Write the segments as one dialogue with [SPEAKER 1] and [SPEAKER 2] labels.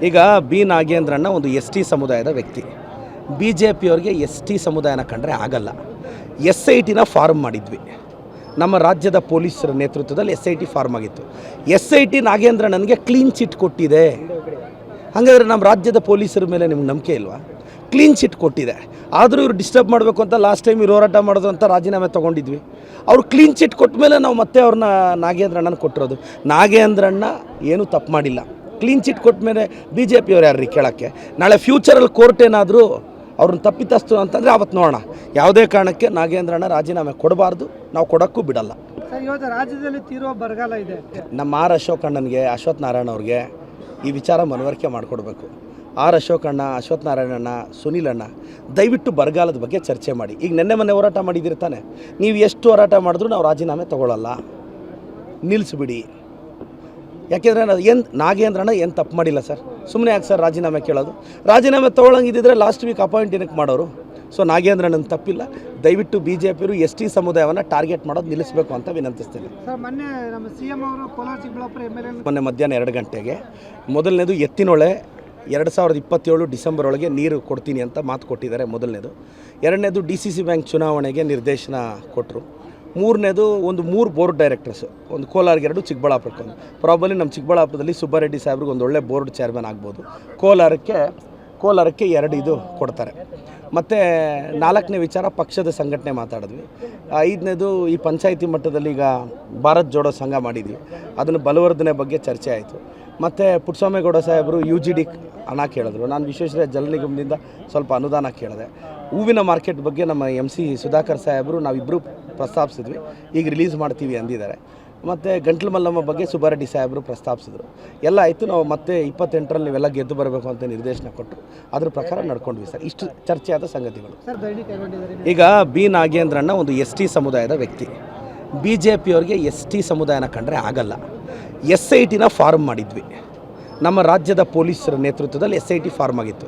[SPEAKER 1] ಈಗ ಬಿ ನಾಗೇಂದ್ರಣ್ಣ ಒಂದು S T ಸಮುದಾಯದ ವ್ಯಕ್ತಿ. ಬಿ ಜೆ ಪಿಯವ್ರಿಗೆ ಎಸ್ ಟಿ ಸಮುದಾಯನ ಕಂಡ್ರೆ ಆಗಲ್ಲ. SITನ ಫಾರ್ಮ್ ಮಾಡಿದ್ವಿ. ನಮ್ಮ ರಾಜ್ಯದ ಪೊಲೀಸರ ನೇತೃತ್ವದಲ್ಲಿ SIT ಫಾರ್ಮ್ ಆಗಿತ್ತು. SIT ನಾಗೇಂದ್ರಣ್ಣನಿಗೆ ಕ್ಲೀನ್ ಚಿಟ್ ಕೊಟ್ಟಿದೆ. ಹಾಗಾದರೆ ನಮ್ಮ ರಾಜ್ಯದ ಪೊಲೀಸರ ಮೇಲೆ ನಿಮ್ಗೆ ನಂಬಿಕೆ ಇಲ್ವಾ? ಕ್ಲೀನ್ ಚಿಟ್ ಕೊಟ್ಟಿದೆ. ಆದರೂ ಇವರು ಡಿಸ್ಟರ್ಬ್ ಮಾಡಬೇಕು ಅಂತ ಲಾಸ್ಟ್ ಟೈಮ್ ಇವರು ಹೋರಾಟ ಮಾಡೋದು ಅಂತ ರಾಜೀನಾಮೆ ತೊಗೊಂಡಿದ್ವಿ. ಅವರು ಕ್ಲೀನ್ ಚಿಟ್ ಕೊಟ್ಟ ಮೇಲೆ ನಾವು ಮತ್ತೆ ಅವ್ರನ್ನ ನಾಗೇಂದ್ರಣ್ಣನ ಕೊಟ್ಟಿರೋದು. ನಾಗೇಂದ್ರಣ್ಣ ಏನೂ ತಪ್ಪು ಮಾಡಿಲ್ಲ. ಕ್ಲೀನ್ ಚಿಟ್ ಕೊಟ್ಟ ಮೇಲೆ BJP ಅವ್ರು ಯಾರು ರೀ ಕೇಳೋಕ್ಕೆ? ನಾಳೆ ಫ್ಯೂಚರಲ್ಲಿ ಕೋರ್ಟ್ ಏನಾದರೂ ಅವ್ರನ್ನ ತಪ್ಪಿತಸ್ತು ಅಂತಂದರೆ ಆವತ್ತು ನೋಡೋಣ. ಯಾವುದೇ ಕಾರಣಕ್ಕೆ ನಾಗೇಂದ್ರಣ್ಣ ರಾಜೀನಾಮೆ ಕೊಡಬಾರ್ದು, ನಾವು ಕೊಡೋಕ್ಕೂ ಬಿಡಲ್ಲ.
[SPEAKER 2] ಸರ್, ಇವತ್ತು ರಾಜ್ಯದಲ್ಲಿ ತೀವ್ರ ಬರಗಾಲ ಇದೆ.
[SPEAKER 1] ನಮ್ಮ ಅಶೋಕ್ ಅಣ್ಣನಿಗೆ, ಅಶ್ವಥ್ ನಾರಾಯಣ ಅವ್ರಿಗೆ ಈ ವಿಚಾರ ಮನವರಿಕೆ ಮಾಡಿಕೊಡ್ಬೇಕು. ಅಶೋಕ್ ಅಣ್ಣ, ಅಶ್ವಥ್ ನಾರಾಯಣಣ್ಣ, ಸುನೀಲ್ ಅಣ್ಣ, ದಯವಿಟ್ಟು ಬರಗಾಲದ ಬಗ್ಗೆ ಚರ್ಚೆ ಮಾಡಿ. ಈಗ ಮೊನ್ನೆ ಹೋರಾಟ ಮಾಡಿದಿರಿ ತಾನೆ, ನೀವು ಎಷ್ಟು ಹೋರಾಟ ಮಾಡಿದ್ರೂ ನಾವು ರಾಜೀನಾಮೆ ತೊಗೊಳ್ಳಲ್ಲ, ನಿಲ್ಲಿಸ್ಬಿಡಿ. ಯಾಕೆಂದರೆ ನಾಗೇಂದ್ರಣ್ಣ ಏನು ತಪ್ಪು ಮಾಡಿಲ್ಲ ಸರ್. ಸುಮ್ಮನೆ ಯಾಕೆ ಸರ್ ರಾಜೀನಾಮೆ ಕೇಳೋದು? ರಾಜೀನಾಮೆ ತೊಗೊಳಂಗಿದ್ದರೆ ಲಾಸ್ಟ್ ವೀಕ್ ಅಪಾಯಿಂಟ್ ಏನಕ್ಕೆ ಮಾಡೋರು? ಸೊ ನಾಗೇಂದ್ರಣ್ಣನ ತಪ್ಪಿಲ್ಲ. ದಯವಿಟ್ಟು BJP ಅವರು ST ಸಮುದಾಯವನ್ನು ಟಾರ್ಗೆಟ್ ಮಾಡೋದು ನಿಲ್ಲಿಸಬೇಕು ಅಂತ ವಿನಂತಿಸ್ತೀನಿ.
[SPEAKER 2] ಸರ್, ಮೊನ್ನೆ ನಮ್ಮ CM ಅವರು ಕೋಲಾರ ಚಿಕ್ಕಬಳ್ಳಾಪುರ MLA
[SPEAKER 1] ಮೊನ್ನೆ ಮಧ್ಯಾಹ್ನ 2 ಗಂಟೆಗೆ ಮೊದಲನೇದು ಎತ್ತಿನೊಳೆ 2027 ಡಿಸೆಂಬರ್ ಒಳಗೆ ನೀರು ಕೊಡ್ತೀನಿ ಅಂತ ಮಾತು ಕೊಟ್ಟಿದ್ದಾರೆ. ಮೊದಲನೇದು. ಎರಡನೇದು DCC ಬ್ಯಾಂಕ್ ಚುನಾವಣೆಗೆ ನಿರ್ದೇಶನ ಕೊಟ್ಟರು. ಮೂರನೇದು ಒಂದು 3 ಬೋರ್ಡ್ ಡೈರೆಕ್ಟರ್ಸು, ಒಂದು ಕೋಲಾರ್ಗೆ 2, ಚಿಕ್ಕಬಳ್ಳಾಪುರಕ್ಕೆ 1. ಪ್ರಾಬಲಿ ನಮ್ಮ ಚಿಕ್ಕಬಳ್ಳಾಪುರದಲ್ಲಿ ಸುಬ್ಬಾರೆಡ್ಡಿ ಸಾಹೇಬ್ರಿಗೆ ಒಂದು ಒಳ್ಳೆ ಬೋರ್ಡ್ ಚೇರ್ಮನ್ ಆಗ್ಬೋದು. ಕೋಲಾರಕ್ಕೆ 2 ಇದು ಕೊಡ್ತಾರೆ. ಮತ್ತು 4ನೇ ವಿಚಾರ ಪಕ್ಷದ ಸಂಘಟನೆ ಮಾತಾಡಿದ್ವಿ. 5ನೇದು ಈ ಪಂಚಾಯಿತಿ ಮಟ್ಟದಲ್ಲಿ ಈಗ ಭಾರತ್ ಜೋಡೋ ಸಂಘ ಮಾಡಿದ್ವಿ, ಅದನ್ನು ಬಲವರ್ಧನೆ ಬಗ್ಗೆ ಚರ್ಚೆ ಆಯಿತು. ಮತ್ತು ಪುಟ್ಟಸ್ವಾಮೇಗೌಡ ಸಾಹೇಬರು UGD ಹಣ ಕೇಳಿದ್ರು. ನಾನು ವಿಶ್ವೇಶ್ವರಯ್ಯ ಜಲ ನಿಗಮದಿಂದ ಸ್ವಲ್ಪ ಅನುದಾನ ಕೇಳಿದೆ. ಹೂವಿನ ಮಾರ್ಕೆಟ್ ಬಗ್ಗೆ ನಮ್ಮ MC ಸುಧಾಕರ್ ಸಾಹೇಬರು ನಾವಿಬ್ಬರು ಪ್ರಸ್ತಾಪಿಸಿದ್ವಿ, ಈಗ ರಿಲೀಸ್ ಮಾಡ್ತೀವಿ ಅಂದಿದ್ದಾರೆ. ಮತ್ತು ಗಂಟ್ಲು ಮಲ್ಲಮ್ಮ ಬಗ್ಗೆ ಸುಬ್ಬಾರೆಡ್ಡಿ ಸಾಹೇಬರು ಪ್ರಸ್ತಾಪಿಸಿದ್ರು. ಎಲ್ಲ ಆಯಿತು. ನಾವು ಮತ್ತೆ 28ರಲ್ಲಿ ನೀವೆಲ್ಲ ಗೆದ್ದು ಬರಬೇಕು ಅಂತ ನಿರ್ದೇಶನ ಕೊಟ್ಟರು. ಅದ್ರ ಪ್ರಕಾರ ನಡ್ಕೊಂಡ್ವಿ ಸರ್. ಇಷ್ಟು ಚರ್ಚೆಯಾದ ಸಂಗತಿಗಳು. ಈಗ ಬಿ ನಾಗೇಂದ್ರಣ್ಣ ಒಂದು ST ಸಮುದಾಯದ ವ್ಯಕ್ತಿ. BJP ಅವ್ರಿಗೆ ST ಸಮುದಾಯನ ಕಂಡ್ರೆ ಆಗಲ್ಲ. SITನ ಫಾರ್ಮ್ ಮಾಡಿದ್ವಿ. ನಮ್ಮ ರಾಜ್ಯದ ಪೊಲೀಸರ ನೇತೃತ್ವದಲ್ಲಿ SIT ಫಾರ್ಮ್ ಆಗಿತ್ತು.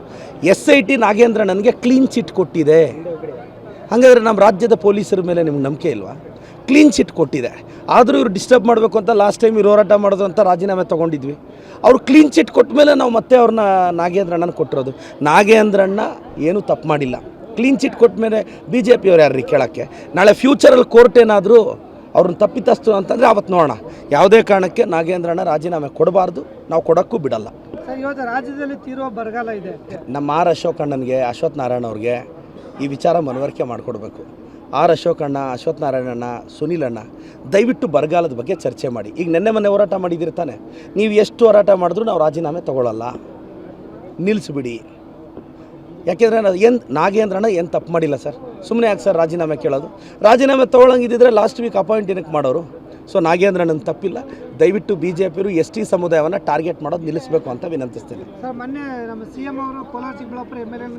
[SPEAKER 1] SIT ನಾಗೇಂದ್ರಣ್ಣನಿಗೆ ಕ್ಲೀನ್ ಚಿಟ್ ಕೊಟ್ಟಿದೆ. ಹಾಗಾದರೆ ನಮ್ಮ ರಾಜ್ಯದ ಪೊಲೀಸರ ಮೇಲೆ ನಿಮ್ಗೆ ನಂಬಿಕೆ ಇಲ್ವಾ? ಕ್ಲೀನ್ ಚಿಟ್ ಕೊಟ್ಟಿದೆ. ಆದರೂ ಇವರು ಡಿಸ್ಟರ್ಬ್ ಮಾಡಬೇಕು ಅಂತ ಲಾಸ್ಟ್ ಟೈಮ್ ಇವರು ಹೋರಾಟ ಮಾಡೋದು ಅಂತ ರಾಜೀನಾಮೆ ತೊಗೊಂಡಿದ್ವಿ. ಅವರು ಕ್ಲೀನ್ ಚಿಟ್ ಕೊಟ್ಟ ಮೇಲೆ ನಾವು ಮತ್ತೆ ಅವ್ರನ್ನ ನಾಗೇಂದ್ರಣ್ಣನ ಕೊಟ್ಟಿರೋದು. ನಾಗೇಂದ್ರಣ್ಣ ಏನೂ ತಪ್ಪು ಮಾಡಿಲ್ಲ. ಕ್ಲೀನ್ ಚಿಟ್ ಕೊಟ್ಟ ಮೇಲೆ BJP ಅವ್ರು ಯಾರು ರೀ ಕೇಳೋಕ್ಕೆ? ನಾಳೆ ಫ್ಯೂಚರಲ್ಲಿ ಕೋರ್ಟ್ ಏನಾದರೂ ಅವ್ರನ್ನ ತಪ್ಪಿತಸ್ತು ಅಂತಂದರೆ ಆವತ್ತು ನೋಡೋಣ. ಯಾವುದೇ ಕಾರಣಕ್ಕೆ ನಾಗೇಂದ್ರಣ್ಣ ರಾಜೀನಾಮೆ ಕೊಡಬಾರ್ದು, ನಾವು ಕೊಡೋಕ್ಕೂ ಬಿಡಲ್ಲ.
[SPEAKER 2] ಸರ್, ಇವತ್ತು ರಾಜ್ಯದಲ್ಲಿ ತೀವ್ರ ಬರಗಾಲ ಇದೆ.
[SPEAKER 1] ನಮ್ಮ ಅಶೋಕ್ ಅಣ್ಣನಿಗೆ, ಅಶ್ವಥ್ ನಾರಾಯಣ ಅವ್ರಿಗೆ ಈ ವಿಚಾರ ಮನವರಿಕೆ ಮಾಡಿಕೊಡ್ಬೇಕು. ಅಶೋಕ್ ಅಣ್ಣ, ಅಶ್ವಥ್ ನಾರಾಯಣಣ್ಣ, ಸುನೀಲ್ ಅಣ್ಣ, ದಯವಿಟ್ಟು ಬರಗಾಲದ ಬಗ್ಗೆ ಚರ್ಚೆ ಮಾಡಿ. ಈಗ ಮೊನ್ನೆ ಹೋರಾಟ ಮಾಡಿದಿರಿ ತಾನೆ, ನೀವು ಎಷ್ಟು ಹೋರಾಟ ಮಾಡಿದ್ರೂ ನಾವು ರಾಜೀನಾಮೆ ತೊಗೊಳ್ಳಲ್ಲ, ನಿಲ್ಲಿಸ್ಬಿಡಿ. ಯಾಕೆಂದರೆ ನಾಗೇಂದ್ರಣ್ಣ ಏನು ತಪ್ಪು ಮಾಡಿಲ್ಲ ಸರ್. ಸುಮ್ಮನೆ ಯಾಕೆ ಸರ್ ರಾಜೀನಾಮೆ ಕೇಳೋದು? ರಾಜೀನಾಮೆ ತೊಗೊಳಂಗಿದ್ದರೆ ಲಾಸ್ಟ್ ವೀಕ್ ಅಪಾಯಿಂಟ್ ಏನಕ್ಕೆ ಮಾಡೋರು? ಸೊ ನಾಗೇಂದ್ರಣ್ಣನ ತಪ್ಪಿಲ್ಲ. ದಯವಿಟ್ಟು BJP ಅವರು ST ಸಮುದಾಯವನ್ನು ಟಾರ್ಗೆಟ್ ಮಾಡೋದು ನಿಲ್ಲಿಸಬೇಕು ಅಂತ ವಿನಂತಿಸ್ತೀನಿ.
[SPEAKER 2] ಸರ್, ಮೊನ್ನೆ ನಮ್ಮ CM ಅವರು ಕೋಲಾರ ಚಿಕ್ಕಬಳ್ಳಾಪುರ MLA